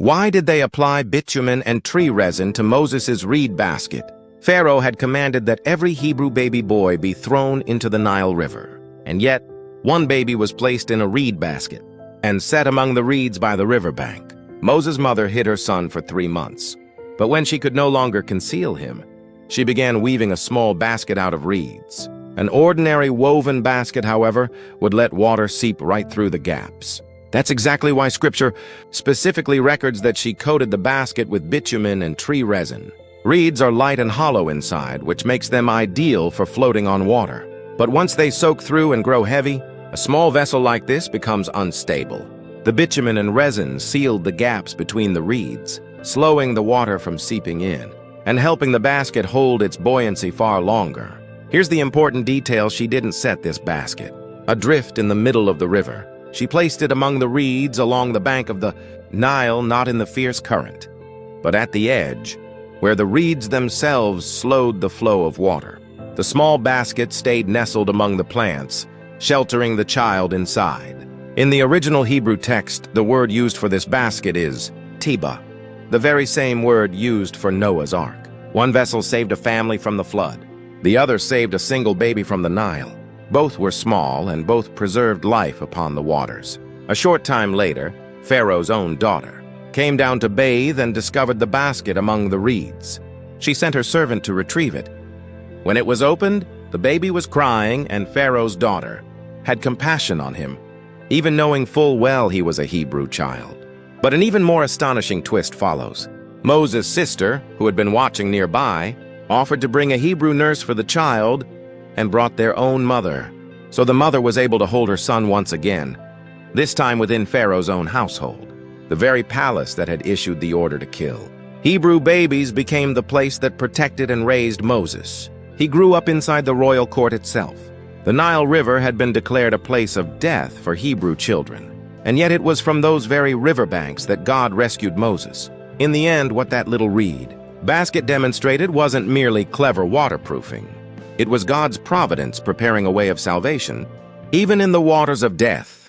Why did they apply bitumen and tree resin to Moses' reed basket? Pharaoh had commanded that every Hebrew baby boy be thrown into the Nile River. And yet, one baby was placed in a reed basket and set among the reeds by the riverbank. Moses' mother hid her son for 3 months. But when she could no longer conceal him, she began weaving a small basket out of reeds. An ordinary woven basket, however, would let water seep right through the gaps. That's exactly why Scripture specifically records that she coated the basket with bitumen and tree resin. Reeds are light and hollow inside, which makes them ideal for floating on water. But once they soak through and grow heavy, a small vessel like this becomes unstable. The bitumen and resin sealed the gaps between the reeds, slowing the water from seeping in, and helping the basket hold its buoyancy far longer. Here's the important detail: she didn't set this basket adrift in the middle of the river. She placed it among the reeds along the bank of the Nile, not in the fierce current, but at the edge, where the reeds themselves slowed the flow of water. The small basket stayed nestled among the plants, sheltering the child inside. In the original Hebrew text, the word used for this basket is teba, the very same word used for Noah's Ark. One vessel saved a family from the flood. The other saved a single baby from the Nile. Both were small, and both preserved life upon the waters. A short time later, Pharaoh's own daughter came down to bathe and discovered the basket among the reeds. She sent her servant to retrieve it. When it was opened, the baby was crying, and Pharaoh's daughter had compassion on him, even knowing full well he was a Hebrew child. But an even more astonishing twist follows. Moses' sister, who had been watching nearby, offered to bring a Hebrew nurse for the child and brought their own mother. So the mother was able to hold her son once again, this time within Pharaoh's own household, the very palace that had issued the order to kill. Hebrew babies became the place that protected and raised Moses. He grew up inside the royal court itself. The Nile River had been declared a place of death for Hebrew children, and yet it was from those very riverbanks that God rescued Moses. In the end, what that little reed basket demonstrated wasn't merely clever waterproofing. It was God's providence preparing a way of salvation, even in the waters of death.